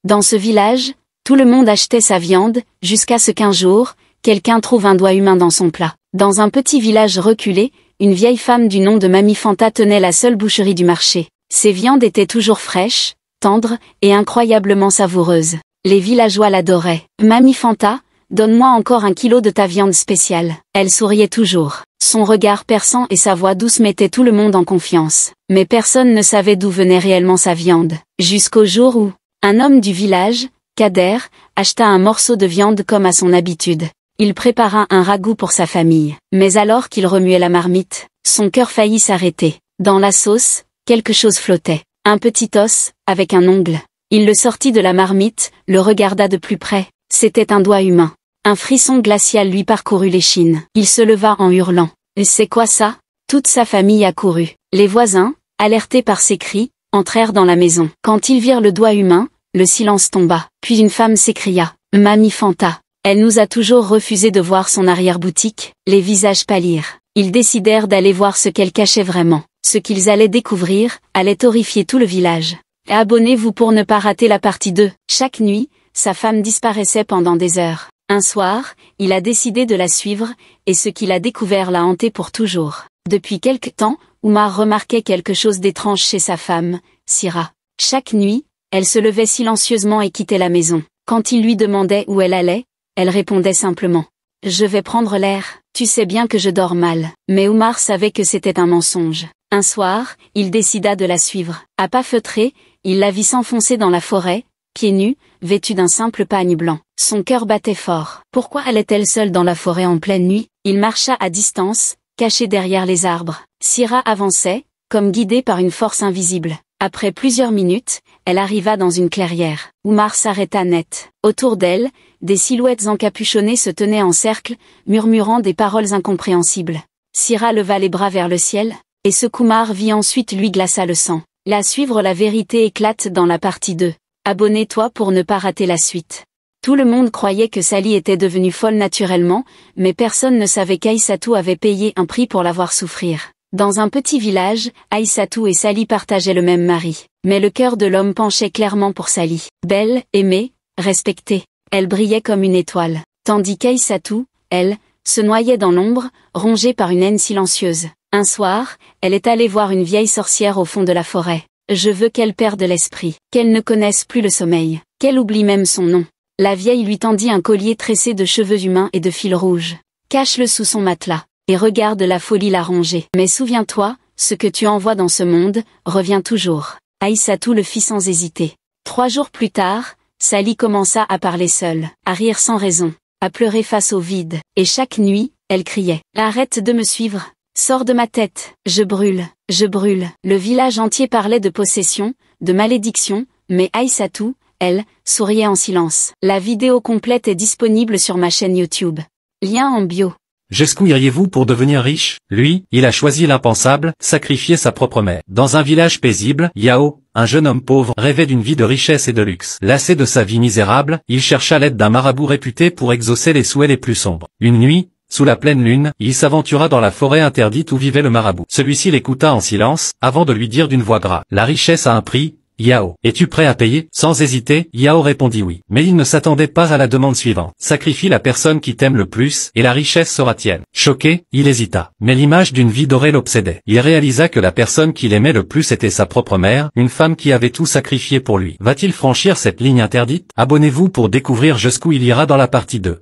Dans ce village, tout le monde achetait sa viande, jusqu'à ce qu'un jour, quelqu'un trouve un doigt humain dans son plat. Dans un petit village reculé, une vieille femme du nom de Mamie Fanta tenait la seule boucherie du marché. Ses viandes étaient toujours fraîches, tendres et incroyablement savoureuses. Les villageois l'adoraient. « Mamie Fanta, donne-moi encore 1 kilo de ta viande spéciale. » Elle souriait toujours. Son regard perçant et sa voix douce mettaient tout le monde en confiance. Mais personne ne savait d'où venait réellement sa viande. Jusqu'au jour où, un homme du village, Kader, acheta un morceau de viande comme à son habitude. Il prépara un ragoût pour sa famille. Mais alors qu'il remuait la marmite, son cœur faillit s'arrêter. Dans la sauce, quelque chose flottait. Un petit os, avec un ongle. Il le sortit de la marmite, le regarda de plus près. C'était un doigt humain. Un frisson glacial lui parcourut l'échine. Il se leva en hurlant. « C'est quoi ça ?» Toute sa famille accourut. Les voisins, alertés par ses cris, entrèrent dans la maison. Quand ils virent le doigt humain, le silence tomba. Puis une femme s'écria. « Mamie Fanta. Elle nous a toujours refusé de voir son arrière-boutique. » Les visages pâlirent. Ils décidèrent d'aller voir ce qu'elle cachait vraiment. Ce qu'ils allaient découvrir allait horrifier tout le village. Abonnez-vous pour ne pas rater la partie 2. Chaque nuit, sa femme disparaissait pendant des heures. Un soir, il a décidé de la suivre, et ce qu'il a découvert l'a hanté pour toujours. Depuis quelque temps, Oumar remarquait quelque chose d'étrange chez sa femme, Sira. Chaque nuit, elle se levait silencieusement et quittait la maison. Quand il lui demandait où elle allait, elle répondait simplement « Je vais prendre l'air, tu sais bien que je dors mal. » Mais Oumar savait que c'était un mensonge. Un soir, il décida de la suivre. À pas feutrés, il la vit s'enfoncer dans la forêt, pieds nus, vêtue d'un simple pagne blanc. Son cœur battait fort. Pourquoi allait-elle seule dans la forêt en pleine nuit? Il marcha à distance, caché derrière les arbres. Sira avançait, comme guidée par une force invisible. Après plusieurs minutes, elle arriva dans une clairière. Oumar s'arrêta net. Autour d'elle, des silhouettes encapuchonnées se tenaient en cercle, murmurant des paroles incompréhensibles. Sira leva les bras vers le ciel, et ce qu'Oumar vit ensuite lui glaça le sang. La suivre, la vérité éclate dans la partie 2. Abonnez-toi pour ne pas rater la suite. Tout le monde croyait que Sally était devenue folle naturellement, mais personne ne savait qu'Aïssatou avait payé un prix pour la voir souffrir. Dans un petit village, Aïssatou et Sally partageaient le même mari. Mais le cœur de l'homme penchait clairement pour Sally. Belle, aimée, respectée. Elle brillait comme une étoile. Tandis qu'Aïssatou, elle, se noyait dans l'ombre, rongée par une haine silencieuse. Un soir, elle est allée voir une vieille sorcière au fond de la forêt. Je veux qu'elle perde l'esprit, qu'elle ne connaisse plus le sommeil, qu'elle oublie même son nom. La vieille lui tendit un collier tressé de cheveux humains et de fils rouges. Cache-le sous son matelas, et regarde la folie la ronger. Mais souviens-toi, ce que tu envoies dans ce monde, revient toujours. Aïssatou le fit sans hésiter. 3 jours plus tard, Sally commença à parler seule, à rire sans raison, à pleurer face au vide. Et chaque nuit, elle criait « Arrête de me suivre ! Sors de ma tête, je brûle, je brûle. » Le village entier parlait de possession, de malédiction, mais Aïssatou, elle, souriait en silence. La vidéo complète est disponible sur ma chaîne YouTube. Lien en bio. Jusqu'où iriez-vous pour devenir riche? Lui, il a choisi l'impensable, sacrifier sa propre mère. Dans un village paisible, Yao, un jeune homme pauvre, rêvait d'une vie de richesse et de luxe. Lassé de sa vie misérable, il chercha l'aide d'un marabout réputé pour exaucer les souhaits les plus sombres. Une nuit, sous la pleine lune, il s'aventura dans la forêt interdite où vivait le marabout. Celui-ci l'écouta en silence, avant de lui dire d'une voix grave. La richesse a un prix, Yao. Es-tu prêt à payer? Sans hésiter, Yao répondit oui. Mais il ne s'attendait pas à la demande suivante. Sacrifie la personne qui t'aime le plus, et la richesse sera tienne. Choqué, il hésita. Mais l'image d'une vie dorée l'obsédait. Il réalisa que la personne qu'il aimait le plus était sa propre mère, une femme qui avait tout sacrifié pour lui. Va-t-il franchir cette ligne interdite? Abonnez-vous pour découvrir jusqu'où il ira dans la partie 2.